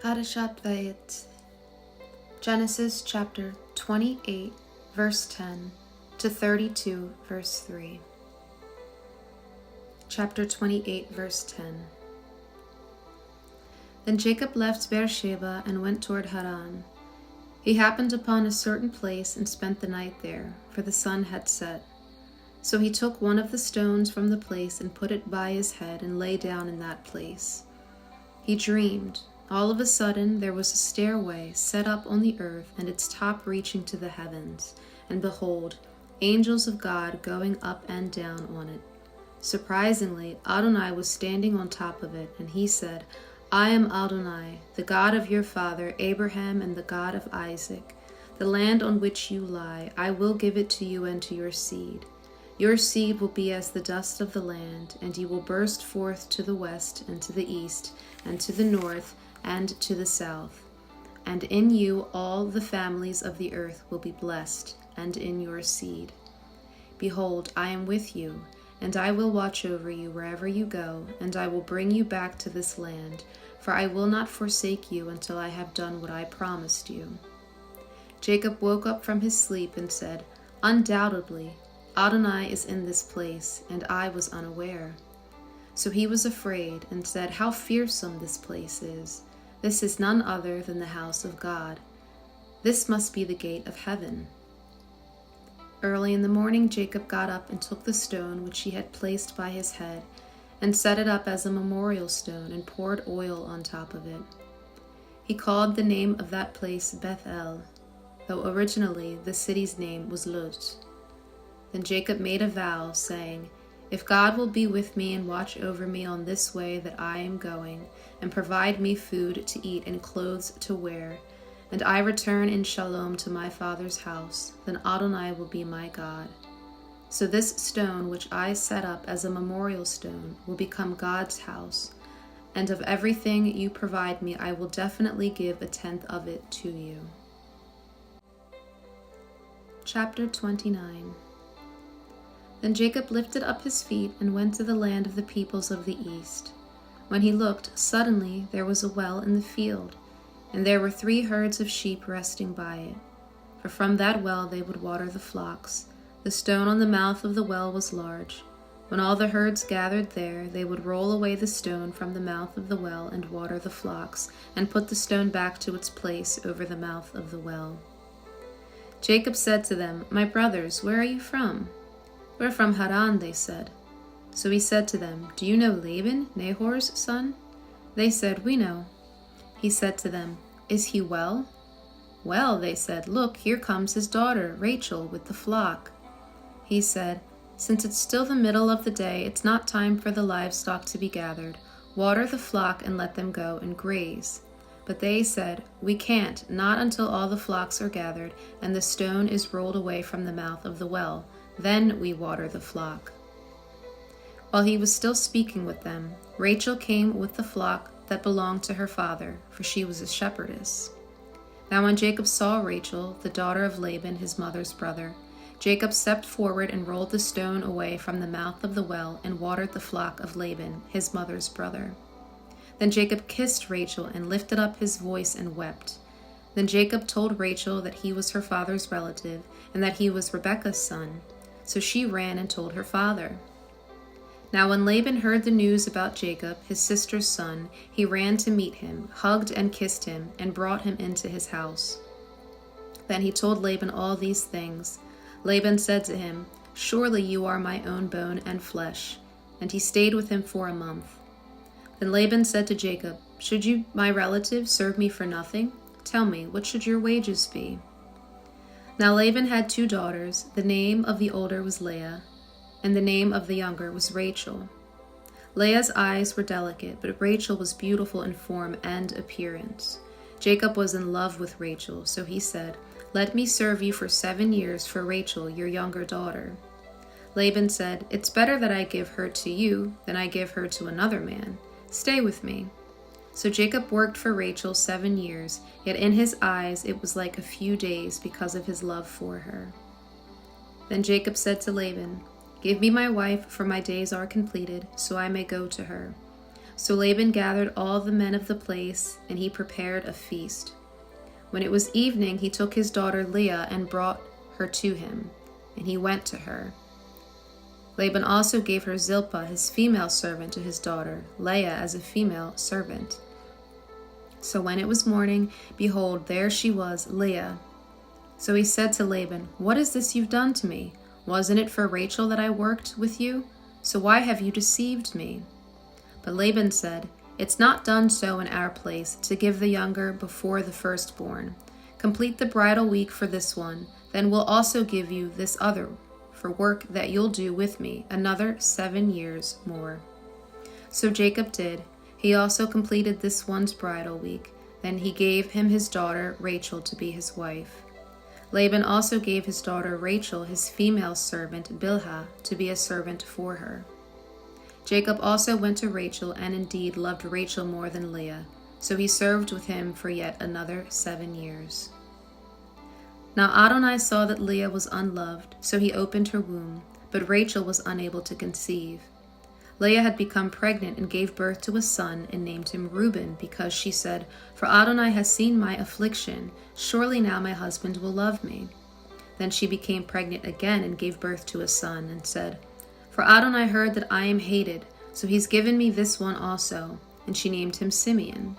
Parashat Vayetze, Genesis chapter 28, verse 10 to 32, verse 3. Chapter 28, verse 10. Then Jacob left Beersheba and went toward Haran. He happened upon a certain place and spent the night there, for the sun had set. So he took one of the stones from the place and put it by his head and lay down in that place. He dreamed. All of a sudden there was a stairway set up on the earth and its top reaching to the heavens, and behold, angels of God going up and down on it. Surprisingly, Adonai was standing on top of it, and he said, I am Adonai, the God of your father Abraham and the God of Isaac. The land on which you lie, I will give it to you and to your seed. Your seed will be as the dust of the land, and you will burst forth to the west and to the east and to the north and to the south. And in you all the families of the earth will be blessed, and in your seed. Behold, I am with you, and I will watch over you wherever you go, and I will bring you back to this land, for I will not forsake you until I have done what I promised you. Jacob woke up from his sleep and said, Undoubtedly, Adonai is in this place, and I was unaware. So he was afraid and said, How fearsome this place is! This is none other than the house of God. This must be the gate of heaven. Early in the morning Jacob got up and took the stone which he had placed by his head, and set it up as a memorial stone, and poured oil on top of it. He called the name of that place Bethel, though originally the city's name was Luz. Then Jacob made a vow, saying, If God will be with me and watch over me on this way that I am going, and provide me food to eat and clothes to wear, and I return in shalom to my father's house, then Adonai will be my God. So this stone which I set up as a memorial stone will become God's house, and of everything you provide me I will definitely give 1/10 of it to you. Chapter 29. Then Jacob lifted up his feet and went to the land of the peoples of the east. When he looked, suddenly there was a well in the field, and there were 3 herds of sheep resting by it. For from that well they would water the flocks. The stone on the mouth of the well was large. When all the herds gathered there, they would roll away the stone from the mouth of the well and water the flocks, and put the stone back to its place over the mouth of the well. Jacob said to them, My brothers, where are you from? We're from Haran, they said. So he said to them, Do you know Laban, Nahor's son? They said, We know. He said to them, Is he well? Well, they said, Look, here comes his daughter, Rachel, with the flock. He said, Since it's still the middle of the day, it's not time for the livestock to be gathered. Water the flock and let them go and graze. But they said, We can't, not until all the flocks are gathered, and the stone is rolled away from the mouth of the well. Then we water the flock. While he was still speaking with them, Rachel came with the flock that belonged to her father, for she was a shepherdess. Now when Jacob saw Rachel, the daughter of Laban, his mother's brother, Jacob stepped forward and rolled the stone away from the mouth of the well and watered the flock of Laban, his mother's brother. Then Jacob kissed Rachel and lifted up his voice and wept. Then Jacob told Rachel that he was her father's relative and that he was Rebekah's son. So she ran and told her father. Now when Laban heard the news about Jacob, his sister's son, he ran to meet him, hugged and kissed him, and brought him into his house. Then he told Laban all these things. Laban said to him, Surely you are my own bone and flesh. And he stayed with him for a month. Then Laban said to Jacob, Should you, my relative, serve me for nothing? Tell me, what should your wages be? Now Laban had 2 daughters. The name of the older was Leah, and the name of the younger was Rachel. Leah's eyes were delicate, but Rachel was beautiful in form and appearance. Jacob was in love with Rachel, so he said, Let me serve you for 7 years for Rachel, your younger daughter. Laban said, It's better that I give her to you than I give her to another man. Stay with me. So Jacob worked for Rachel 7 years, yet in his eyes it was like a few days because of his love for her. Then Jacob said to Laban, Give me my wife, for my days are completed, so I may go to her. So Laban gathered all the men of the place, and he prepared a feast. When it was evening, he took his daughter Leah and brought her to him, and he went to her. Laban also gave her Zilpah, his female servant, to his daughter, Leah as a female servant. So when it was morning, behold, there she was, Leah. So he said to Laban, "What is this you've done to me? Wasn't it for Rachel that I worked with you? So why have you deceived me?" But Laban said, "It's not done so in our place, to give the younger before the firstborn. Complete the bridal week for this one, then we'll also give you this other for work that you'll do with me, another 7 years more." So Jacob did. He also completed this one's bridal week. Then he gave him his daughter Rachel to be his wife. Laban also gave his daughter Rachel his female servant Bilhah to be a servant for her. Jacob also went to Rachel and indeed loved Rachel more than Leah, so he served with him for yet another 7 years. Now Adonai saw that Leah was unloved, so he opened her womb, but Rachel was unable to conceive. Leah had become pregnant and gave birth to a son and named him Reuben, because she said, "For Adonai has seen my affliction, surely now my husband will love me." Then she became pregnant again and gave birth to a son and said, "For Adonai heard that I am hated, so he's given me this one also," and she named him Simeon.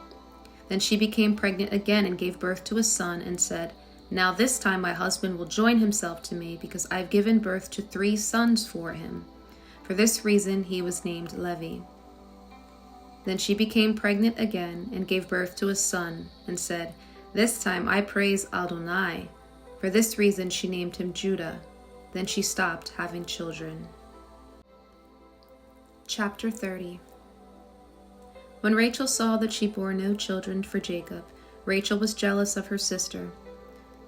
Then she became pregnant again and gave birth to a son and said, "Now this time my husband will join himself to me, because I've given birth to 3 sons for him." For this reason he was named Levi. Then she became pregnant again and gave birth to a son and said, "This time I praise Adonai." For this reason she named him Judah. Then she stopped having children. Chapter 30. When Rachel saw that she bore no children for Jacob, Rachel was jealous of her sister.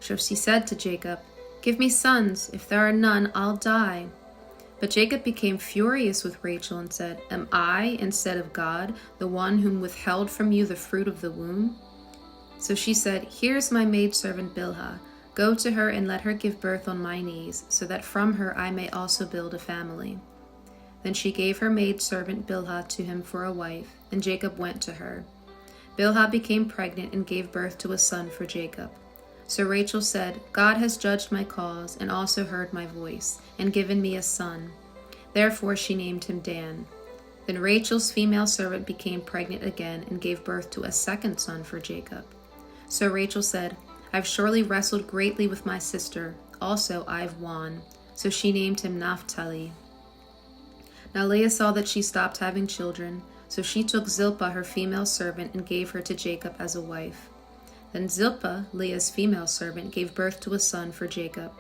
So she said to Jacob, "Give me sons. If there are none, I'll die." But Jacob became furious with Rachel and said, "Am I, instead of God, the one whom withheld from you the fruit of the womb?" So she said, "Here's my maidservant Bilhah. Go to her and let her give birth on my knees, so that from her I may also build a family." Then she gave her maidservant Bilhah to him for a wife, and Jacob went to her. Bilhah became pregnant and gave birth to a son for Jacob. So Rachel said, "God has judged my cause and also heard my voice, and given me a son." Therefore she named him Dan. Then Rachel's female servant became pregnant again and gave birth to a second son for Jacob. So Rachel said, "I've surely wrestled greatly with my sister, also I've won." So she named him Naphtali. Now Leah saw that she stopped having children, so she took Zilpah her female servant and gave her to Jacob as a wife. Then Zilpah, Leah's female servant, gave birth to a son for Jacob.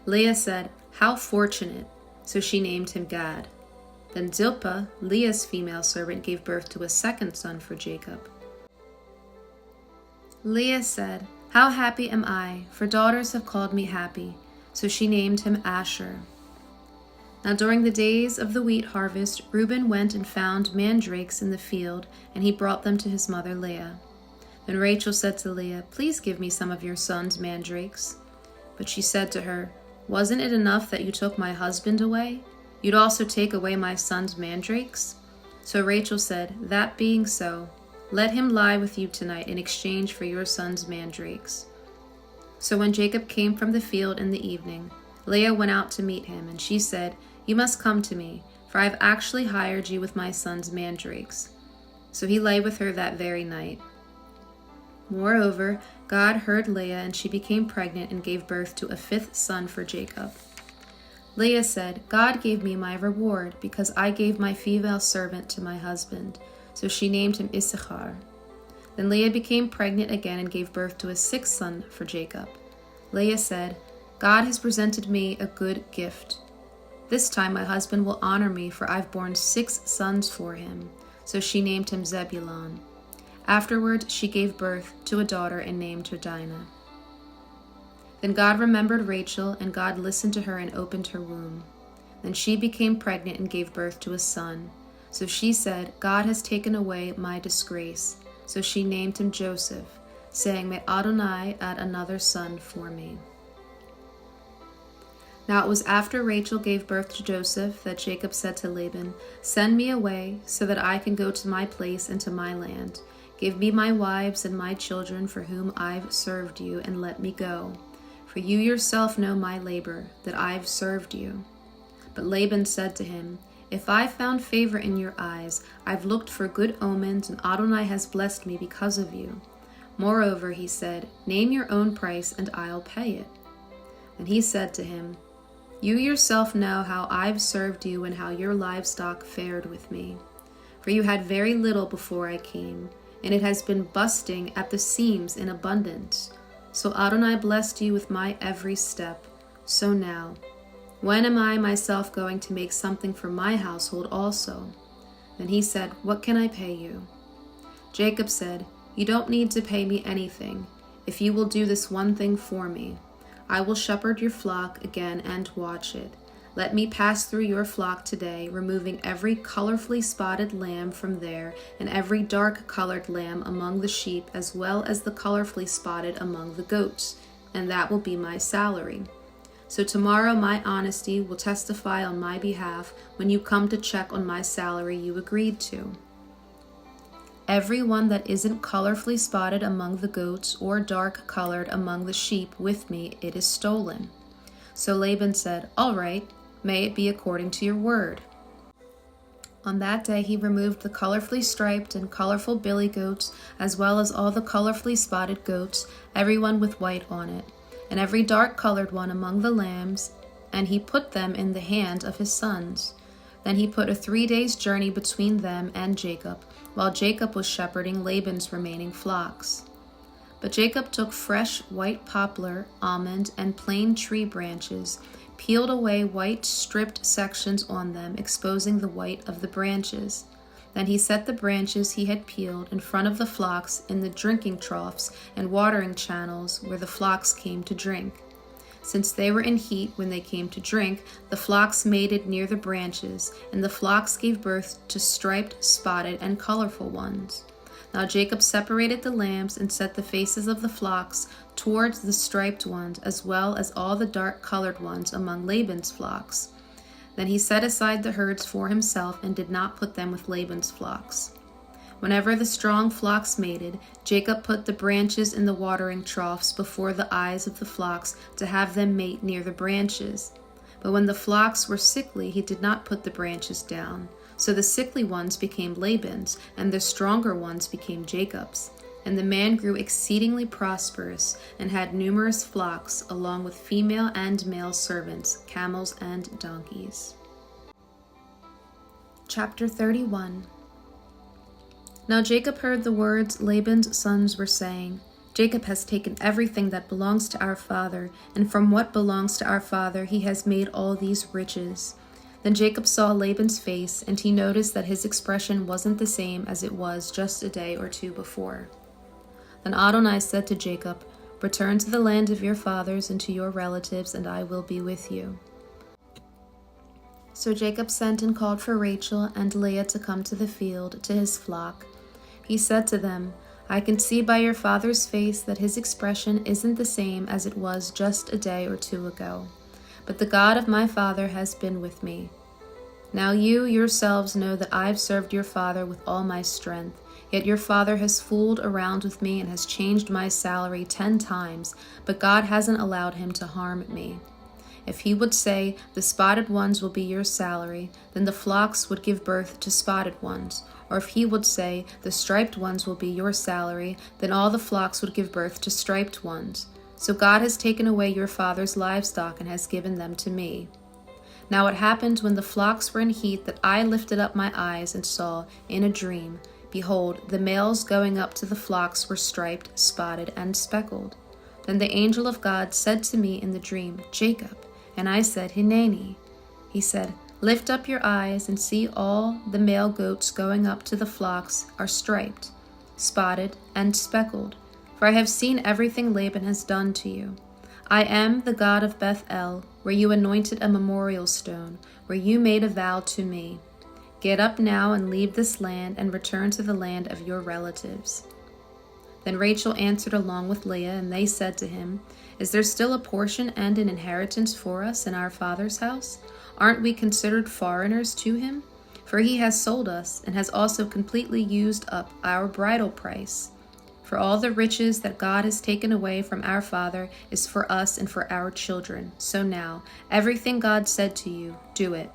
Leah said, "How fortunate!" So she named him Gad. Then Zilpah, Leah's female servant, gave birth to a second son for Jacob. Leah said, "How happy am I, for daughters have called me happy." So she named him Asher. Now during the days of the wheat harvest, Reuben went and found mandrakes in the field, and he brought them to his mother Leah. Then Rachel said to Leah, "Please give me some of your son's mandrakes." But she said to her, "Wasn't it enough that you took my husband away? You'd also take away my son's mandrakes?" So Rachel said, "That being so, let him lie with you tonight in exchange for your son's mandrakes." So when Jacob came from the field in the evening, Leah went out to meet him, and she said, "You must come to me, for I have actually hired you with my son's mandrakes." So he lay with her that very night. Moreover, God heard Leah, and she became pregnant and gave birth to a 5th son for Jacob. Leah said, "God gave me my reward, because I gave my female servant to my husband." So she named him Issachar. Then Leah became pregnant again and gave birth to a 6th son for Jacob. Leah said, "God has presented me a good gift. This time my husband will honor me, for I've borne 6 sons for him." So she named him Zebulun. Afterward she gave birth to a daughter and named her Dinah. Then God remembered Rachel, and God listened to her and opened her womb. Then she became pregnant and gave birth to a son. So she said, "God has taken away my disgrace." So she named him Joseph, saying, "May Adonai add another son for me." Now it was after Rachel gave birth to Joseph that Jacob said to Laban, "Send me away so that I can go to my place and to my land. Give me my wives and my children for whom I've served you, and let me go. For you yourself know my labor, that I've served you." But Laban said to him, "If I found favor in your eyes, I've looked for good omens, and Adonai has blessed me because of you. Moreover," he said, "name your own price, and I'll pay it." And he said to him, "You yourself know how I've served you and how your livestock fared with me. For you had very little before I came, and it has been busting at the seams in abundance. So Adonai blessed you with my every step. So now, when am I myself going to make something for my household also?" Then he said, "What can I pay you?" Jacob said, "You don't need to pay me anything, if you will do this one thing for me. I will shepherd your flock again and watch it. Let me pass through your flock today, removing every colorfully spotted lamb from there, and every dark-colored lamb among the sheep, as well as the colorfully spotted among the goats, and that will be my salary. So tomorrow my honesty will testify on my behalf when you come to check on my salary you agreed to. Every one that isn't colorfully spotted among the goats or dark-colored among the sheep with me, it is stolen." So Laban said, "All right, may it be according to your word." On that day he removed the colorfully striped and colorful billy goats, as well as all the colorfully spotted goats, every one with white on it, and every dark-colored one among the lambs, and he put them in the hand of his sons. Then he put a 3 days' journey between them and Jacob, while Jacob was shepherding Laban's remaining flocks. But Jacob took fresh white poplar, almond, and plane tree branches, peeled away white stripped sections on them, exposing the white of the branches. Then he set the branches he had peeled in front of the flocks in the drinking troughs and watering channels where the flocks came to drink. Since they were in heat when they came to drink, the flocks mated near the branches, and the flocks gave birth to striped, spotted, and colorful ones. Now Jacob separated the lambs and set the faces of the flocks towards the striped ones, as well as all the dark-colored ones among Laban's flocks. Then he set aside the herds for himself and did not put them with Laban's flocks. Whenever the strong flocks mated, Jacob put the branches in the watering troughs before the eyes of the flocks to have them mate near the branches. But when the flocks were sickly, he did not put the branches down. So the sickly ones became Laban's, and the stronger ones became Jacob's. And the man grew exceedingly prosperous, and had numerous flocks, along with female and male servants, camels and donkeys. Chapter 31. Now Jacob heard the words Laban's sons were saying, "Jacob has taken everything that belongs to our father, and from what belongs to our father he has made all these riches." Then Jacob saw Laban's face, and he noticed that his expression wasn't the same as it was just a day or two before. Then Adonai said to Jacob, "Return to the land of your fathers and to your relatives, and I will be with you." So Jacob sent and called for Rachel and Leah to come to the field, to his flock. He said to them, "I can see by your father's face that his expression isn't the same as it was just a day or two ago. But the God of my father has been with me. Now you yourselves know that I've served your father with all my strength, yet your father has fooled around with me and has changed my salary 10 times, but God hasn't allowed him to harm me. If he would say, 'The spotted ones will be your salary,' then the flocks would give birth to spotted ones. Or if he would say, 'The striped ones will be your salary,' then all the flocks would give birth to striped ones. So God has taken away your father's livestock and has given them to me. Now it happened when the flocks were in heat that I lifted up my eyes and saw, in a dream, behold, the males going up to the flocks were striped, spotted, and speckled. Then the angel of God said to me in the dream, 'Jacob.' And I said, 'Hineni.' He said, 'Lift up your eyes and see all the male goats going up to the flocks are striped, spotted, and speckled. For I have seen everything Laban has done to you. I am the God of Beth-el, where you anointed a memorial stone, where you made a vow to me. Get up now and leave this land and return to the land of your relatives.' Then Rachel answered along with Leah, and they said to him, "Is there still a portion and an inheritance for us in our father's house? Aren't we considered foreigners to him? For he has sold us, and has also completely used up our bridal price. For all the riches that God has taken away from our father is for us and for our children. So now, everything God said to you, do it."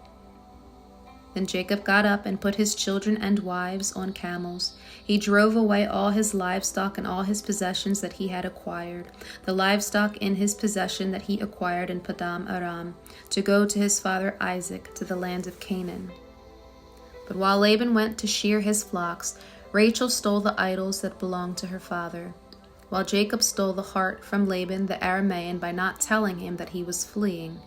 Then Jacob got up and put his children and wives on camels. He drove away all his livestock and all his possessions that he had acquired, the livestock in his possession that he acquired in Padam Aram, to go to his father Isaac to the land of Canaan. But while Laban went to shear his flocks, Rachel stole the idols that belonged to her father, while Jacob stole the heart from Laban the Aramean by not telling him that he was fleeing.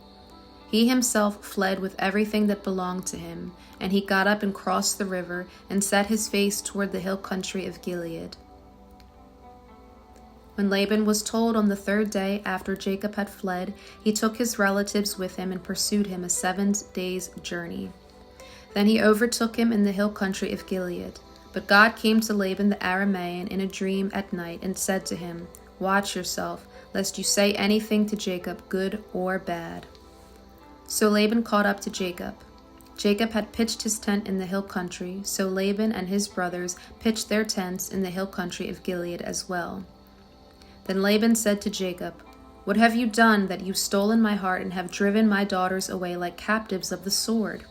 He himself fled with everything that belonged to him, and he got up and crossed the river and set his face toward the hill country of Gilead. When Laban was told on the third day after Jacob had fled, he took his relatives with him and pursued him a 7 days' journey. Then he overtook him in the hill country of Gilead. But God came to Laban the Aramean in a dream at night and said to him, "Watch yourself, lest you say anything to Jacob, good or bad." So Laban caught up to Jacob. Jacob had pitched his tent in the hill country, so Laban and his brothers pitched their tents in the hill country of Gilead as well. Then Laban said to Jacob, "What have you done that you've stolen my heart and have driven my daughters away like captives of the sword?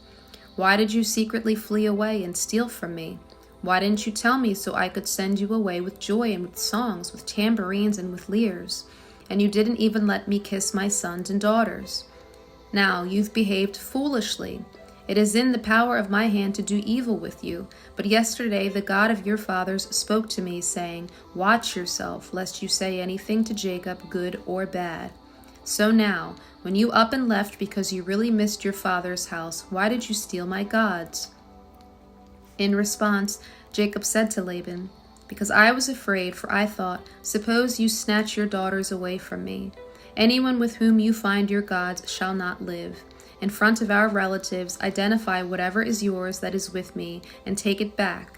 Why did you secretly flee away and steal from me? Why didn't you tell me so I could send you away with joy and with songs, with tambourines and with lyres? And you didn't even let me kiss my sons and daughters. Now you've behaved foolishly. It is in the power of my hand to do evil with you. But yesterday the God of your fathers spoke to me, saying, 'Watch yourself, lest you say anything to Jacob, good or bad.' So now, when you up and left because you really missed your father's house, why did you steal my gods?" In response, Jacob said to Laban, "Because I was afraid, for I thought, suppose you snatch your daughters away from me. Anyone with whom you find your gods shall not live. In front of our relatives, identify whatever is yours that is with me, and take it back."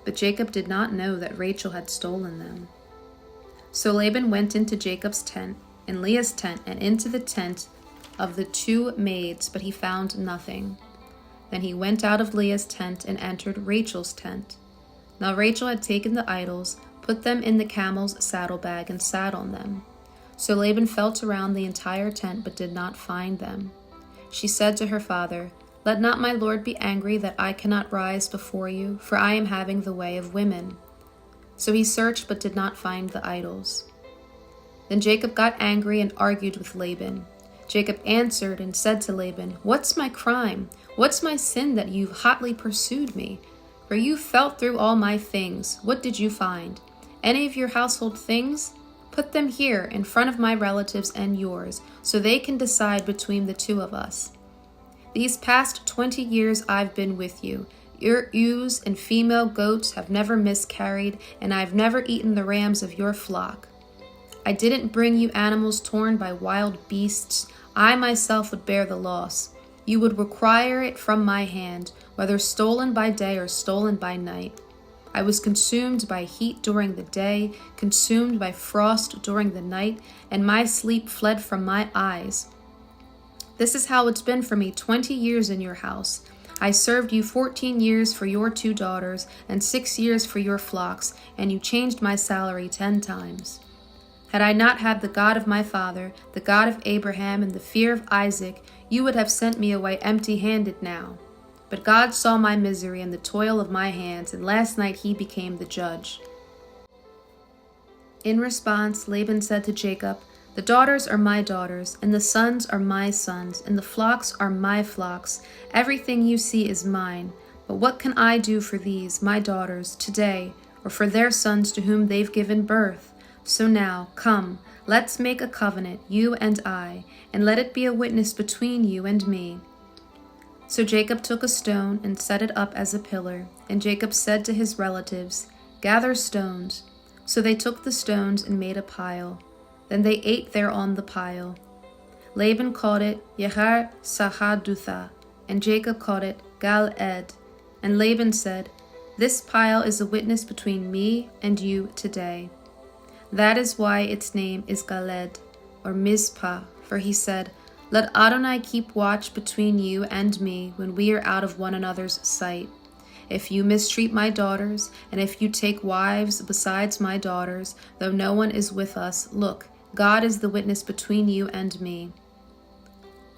But Jacob did not know that Rachel had stolen them. So Laban went into Jacob's tent, in Leah's tent, and into the tent of the 2 maids, but he found nothing. Then he went out of Leah's tent and entered Rachel's tent. Now Rachel had taken the idols, put them in the camel's saddlebag, and sat on them. So Laban felt around the entire tent but did not find them. She said to her father, "Let not my lord be angry that I cannot rise before you, for I am having the way of women." So he searched but did not find the idols. Then Jacob got angry and argued with Laban. Jacob answered and said to Laban, "What's my crime? What's my sin that you've hotly pursued me? For you felt through all my things. What did you find? Any of your household things? Put them here in front of my relatives and yours, so they can decide between the 2 of us. These past 20 years I've been with you. Your ewes and female goats have never miscarried, and I've never eaten the rams of your flock. I didn't bring you animals torn by wild beasts. I myself would bear the loss. You would require it from my hand, whether stolen by day or stolen by night. I was consumed by heat during the day, consumed by frost during the night, and my sleep fled from my eyes. This is how it's been for me 20 years in your house. I served you 14 years for your 2 daughters and 6 years for your flocks, and you changed my salary 10 times. Had I not had the God of my father, the God of Abraham, and the fear of Isaac, you would have sent me away empty-handed now. But God saw my misery and the toil of my hands, and last night he became the judge." In response, Laban said to Jacob, "The daughters are my daughters, and the sons are my sons, and the flocks are my flocks. Everything you see is mine. But what can I do for these, my daughters, today, or for their sons to whom they've given birth? So now, come, let's make a covenant, you and I, and let it be a witness between you and me." So Jacob took a stone and set it up as a pillar, and Jacob said to his relatives, "Gather stones." So they took the stones and made a pile. Then they ate there on the pile. Laban called it Yehar Sahadutha, and Jacob called it Gal-ed. And Laban said, "This pile is a witness between me and you today." That is why its name is Galed, or Mizpah, for he said, Let Adonai keep watch between you and me when we are out of one another's sight. If you mistreat my daughters, and if you take wives besides my daughters, though no one is with us, look, God is the witness between you and me.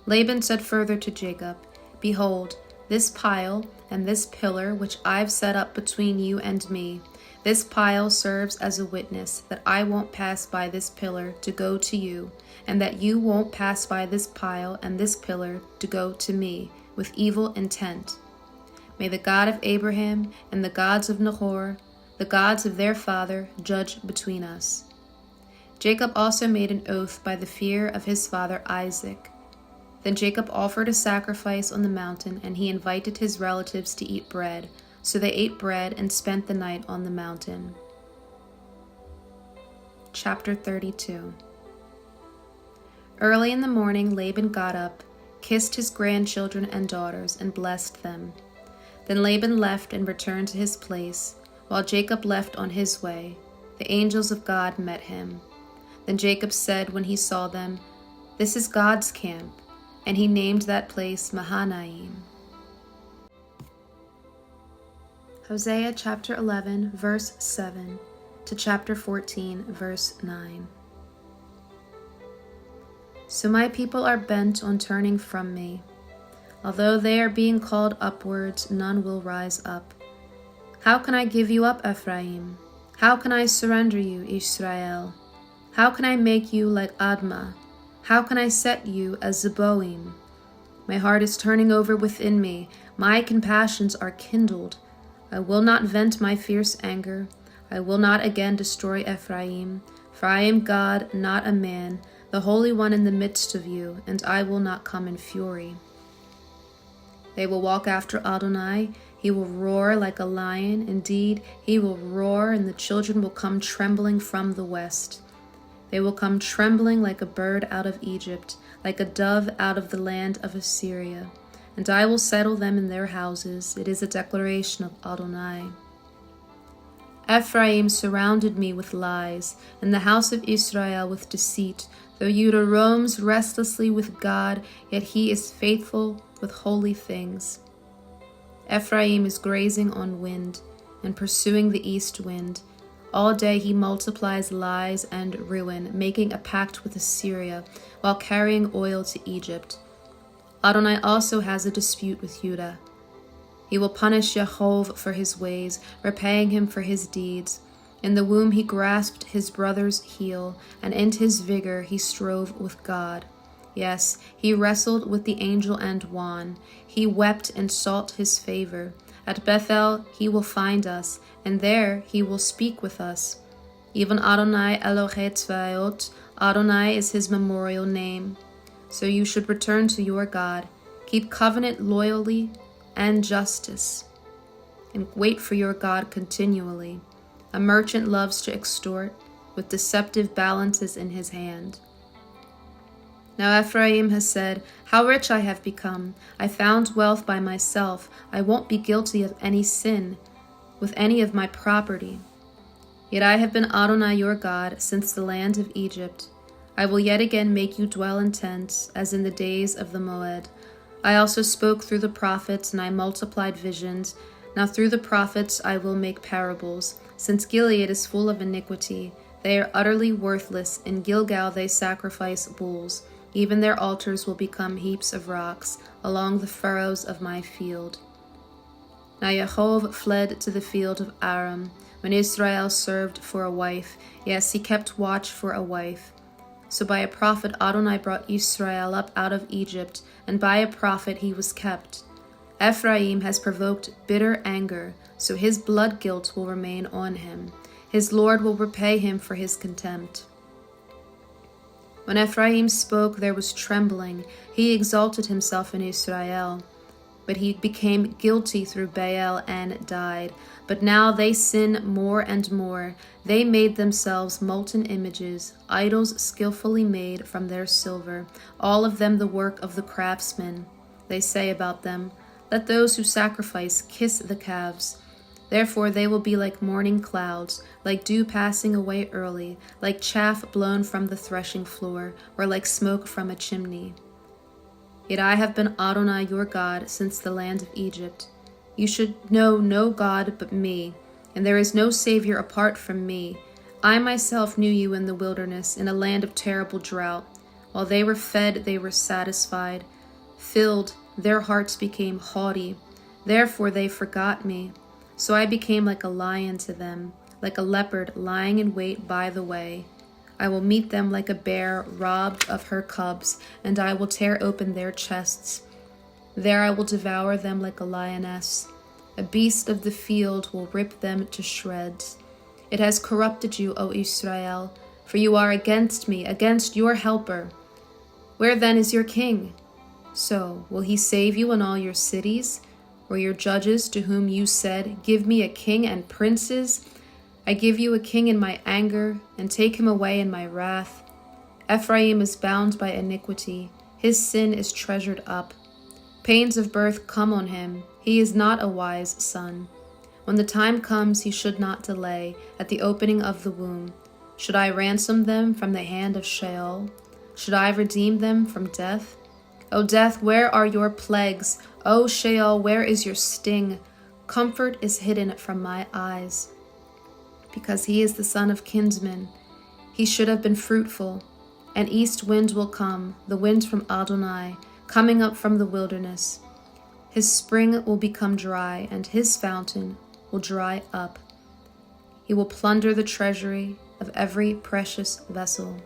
Laban said further to Jacob, Behold, this pile and this pillar which I've set up between you and me, this pile serves as a witness that I won't pass by this pillar to go to you, and that you won't pass by this pile and this pillar to go to me with evil intent. May the God of Abraham and the gods of Nahor, the gods of their father, judge between us. Jacob also made an oath by the fear of his father Isaac. Then Jacob offered a sacrifice on the mountain, and he invited his relatives to eat bread. So they ate bread and spent the night on the mountain. Chapter 32. Early in the morning Laban got up, kissed his grandchildren and daughters, and blessed them. Then Laban left and returned to his place, while Jacob left on his way. The angels of God met him. Then Jacob said when he saw them, This is God's camp, and he named that place Mahanaim. Hosea chapter 11, verse 7 to chapter 14, verse 9. So my people are bent on turning from me. Although they are being called upwards, none will rise up. How can I give you up, Ephraim? How can I surrender you, Israel? How can I make you like Admah? How can I set you as Zeboim? My heart is turning over within me. My compassions are kindled. I will not vent my fierce anger. I will not again destroy Ephraim, for I am God, not a man, the Holy One in the midst of you, and I will not come in fury. They will walk after Adonai. He will roar like a lion. Indeed, he will roar, and the children will come trembling from the west. They will come trembling like a bird out of Egypt, like a dove out of the land of Assyria. And I will settle them in their houses. It is a declaration of Adonai. Ephraim surrounded me with lies, and the house of Israel with deceit. Though Judah roams restlessly with God, yet he is faithful with holy things. Ephraim is grazing on wind and pursuing the east wind. All day he multiplies lies and ruin, making a pact with Assyria while carrying oil to Egypt. Adonai also has a dispute with Judah. He will punish Yaakov for his ways, repaying him for his deeds. In the womb he grasped his brother's heel, and in his vigor he strove with God. Yes, he wrestled with the angel and won. He wept and sought his favor. At Bethel he will find us, and there he will speak with us. Even Adonai Elohei Tzvaot, Adonai is his memorial name. So you should return to your God, keep covenant loyally and justice, and wait for your God continually. A merchant loves to extort, with deceptive balances in his hand. Now Ephraim has said, How rich I have become! I found wealth by myself. I won't be guilty of any sin with any of my property. Yet I have been Adonai your God since the land of Egypt. I will yet again make you dwell in tents, as in the days of the Moed. I also spoke through the prophets, and I multiplied visions. Now through the prophets I will make parables. Since Gilead is full of iniquity, they are utterly worthless. In Gilgal they sacrifice bulls. Even their altars will become heaps of rocks along the furrows of my field. Now Yaakov fled to the field of Aram, when Israel served for a wife. Yes, he kept watch for a wife. So by a prophet Adonai brought Israel up out of Egypt, and by a prophet he was kept. Ephraim has provoked bitter anger, so his blood guilt will remain on him. His Lord will repay him for his contempt. When Ephraim spoke, there was trembling. He exalted himself in Israel. But he became guilty through Baal and died. But now they sin more and more. They made themselves molten images, idols skillfully made from their silver, all of them the work of the craftsman. They say about them, Let those who sacrifice kiss the calves. Therefore they will be like morning clouds, like dew passing away early, like chaff blown from the threshing floor, or like smoke from a chimney. Yet I have been Adonai your God since the land of Egypt. You should know no God but me, and there is no Savior apart from me. I myself knew you in the wilderness, in a land of terrible drought. While they were fed, they were satisfied. Filled, their hearts became haughty. Therefore they forgot me. So I became like a lion to them, like a leopard lying in wait by the way. I will meet them like a bear robbed of her cubs, and I will tear open their chests. There I will devour them like a lioness. A beast of the field will rip them to shreds. It has corrupted you, O Israel, for you are against me, against your helper. Where then is your king? So, will he save you in all your cities? Or your judges to whom you said, give me a king and princes? I give you a king in my anger, and take him away in my wrath. Ephraim is bound by iniquity. His sin is treasured up. Pains of birth come on him. He is not a wise son. When the time comes, he should not delay, at the opening of the womb. Should I ransom them from the hand of Sheol? Should I redeem them from death? O death, where are your plagues? O Sheol, where is your sting? Comfort is hidden from my eyes. Because he is the son of kinsmen, he should have been fruitful. An east wind will come, the wind from Adonai, coming up from the wilderness. His spring will become dry, and his fountain will dry up. He will plunder the treasury of every precious vessel.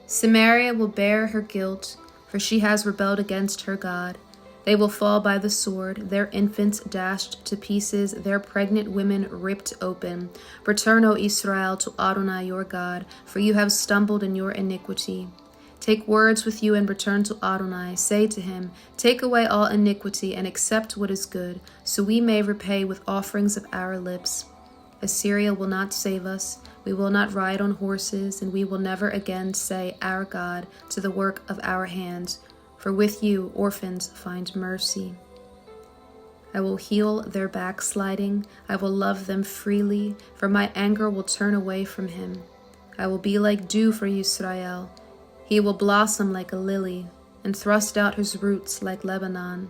Samaria will bear her guilt, for she has rebelled against her God. They will fall by the sword, their infants dashed to pieces, their pregnant women ripped open. Return, O Israel, to Adonai your God, for you have stumbled in your iniquity. Take words with you and return to Adonai. Say to him, take away all iniquity and accept what is good, so we may repay with offerings of our lips. Assyria will not save us. We will not ride on horses, and we will never again say, our God, to the work of our hands. For with you orphans find mercy. I will heal their backsliding. I will love them freely, for my anger will turn away from him. I will be like dew for Israel. He will blossom like a lily, and thrust out his roots like Lebanon.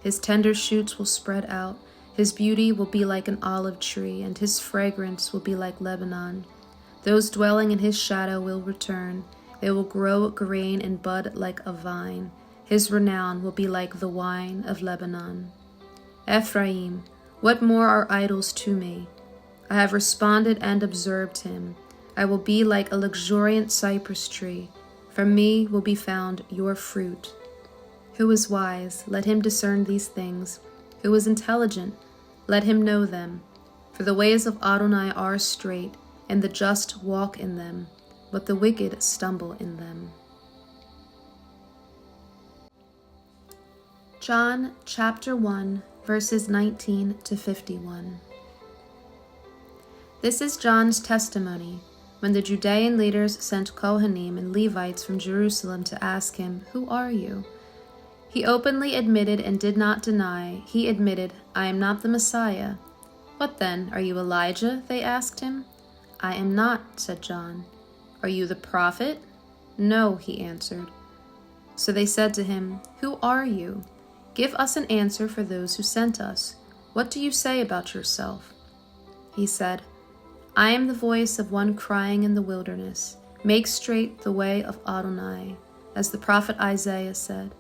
His tender shoots will spread out. His beauty will be like an olive tree, and his fragrance will be like Lebanon. Those dwelling in his shadow will return. They will grow grain and bud like a vine. His renown will be like the wine of Lebanon. Ephraim, what more are idols to me? I have responded and observed him. I will be like a luxuriant cypress tree. From me will be found your fruit. Who is wise? Let him discern these things. Who is intelligent? Let him know them. For the ways of Adonai are straight, and the just walk in them, but the wicked stumble in them. John chapter 1, verses 19 to 51. This is John's testimony when the Judean leaders sent Kohanim and Levites from Jerusalem to ask him, who are you? He openly admitted and did not deny. He admitted, I am not the Messiah. What then, are you Elijah? They asked him. I am not, said John. Are you the prophet? No, he answered. So they said to him, who are you? Give us an answer for those who sent us. What do you say about yourself? He said, I am the voice of one crying in the wilderness, make straight the way of Adonai, as the prophet Isaiah said.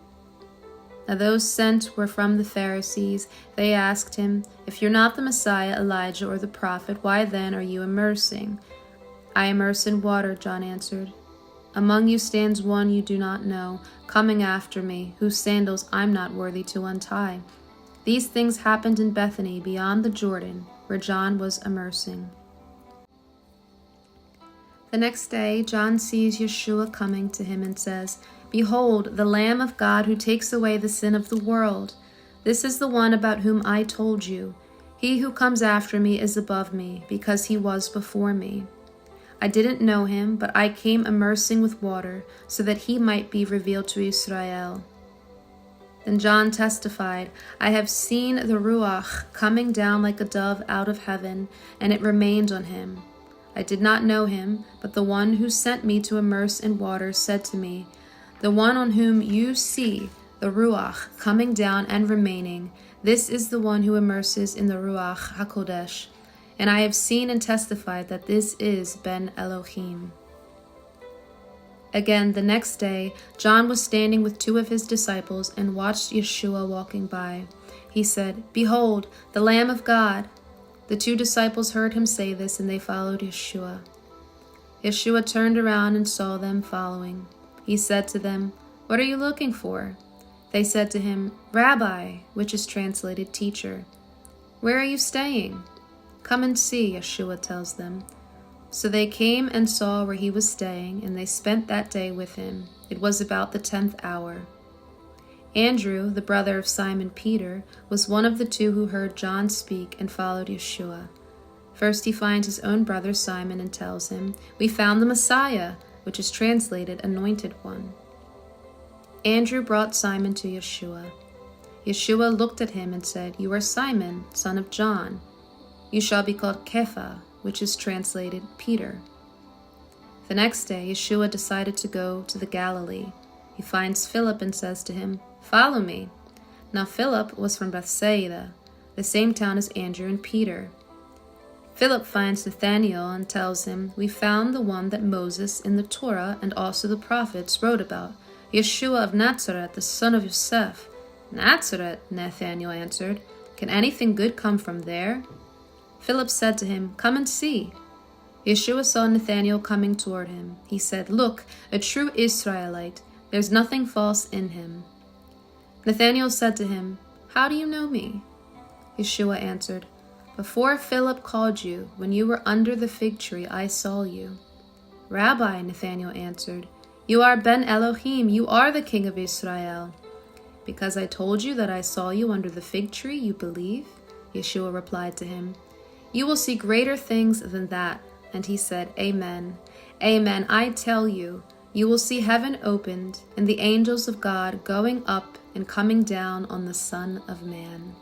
Now those sent were from the Pharisees. They asked him, if you're not the Messiah, Elijah, or the prophet, why then are you immersing? I immerse in water, John answered. Among you stands one you do not know, coming after me, whose sandals I'm not worthy to untie. These things happened in Bethany, beyond the Jordan, where John was immersing. The next day, John sees Yeshua coming to him and says, Behold, the Lamb of God who takes away the sin of the world. This is the one about whom I told you. He who comes after me is above me, because he was before me. I didn't know him, but I came immersing with water, so that he might be revealed to Israel. Then John testified, I have seen the Ruach coming down like a dove out of heaven, and it remained on him. I did not know him, but the one who sent me to immerse in water said to me, the one on whom you see the Ruach coming down and remaining, this is the one who immerses in the Ruach HaKodesh. And I have seen and testified that this is Ben Elohim. Again, the next day, John was standing with 2 of his disciples and watched Yeshua walking by. He said, Behold, the Lamb of God. The 2 disciples heard him say this, and they followed Yeshua. Yeshua turned around and saw them following. He said to them, What are you looking for? They said to him, Rabbi, which is translated teacher. Where are you staying? Come and see, Yeshua tells them. So they came and saw where he was staying, and they spent that day with him. It was about the 10th hour. Andrew, the brother of Simon Peter, was one of the 2 who heard John speak and followed Yeshua. First he finds his own brother Simon and tells him, We found the Messiah, which is translated Anointed One. Andrew brought Simon to Yeshua. Yeshua looked at him and said, You are Simon, son of John. You shall be called Kepha, which is translated Peter. The next day, Yeshua decided to go to the Galilee. He finds Philip and says to him, Follow me. Now Philip was from Bethsaida, the same town as Andrew and Peter. Philip finds Nathanael and tells him, We found the one that Moses in the Torah and also the prophets wrote about, Yeshua of Nazareth, the son of Yosef. Nazareth, Nathanael answered. Can anything good come from there? Philip said to him, Come and see. Yeshua saw Nathanael coming toward him. He said, Look, a true Israelite. There's nothing false in him. Nathanael said to him, How do you know me? Yeshua answered, Before Philip called you, when you were under the fig tree, I saw you. Rabbi, Nathanael answered, You are Ben Elohim. You are the King of Israel. Because I told you that I saw you under the fig tree, you believe? Yeshua replied to him, You will see greater things than that. And he said, Amen. Amen, I tell you, you will see heaven opened and the angels of God going up and coming down on the Son of Man.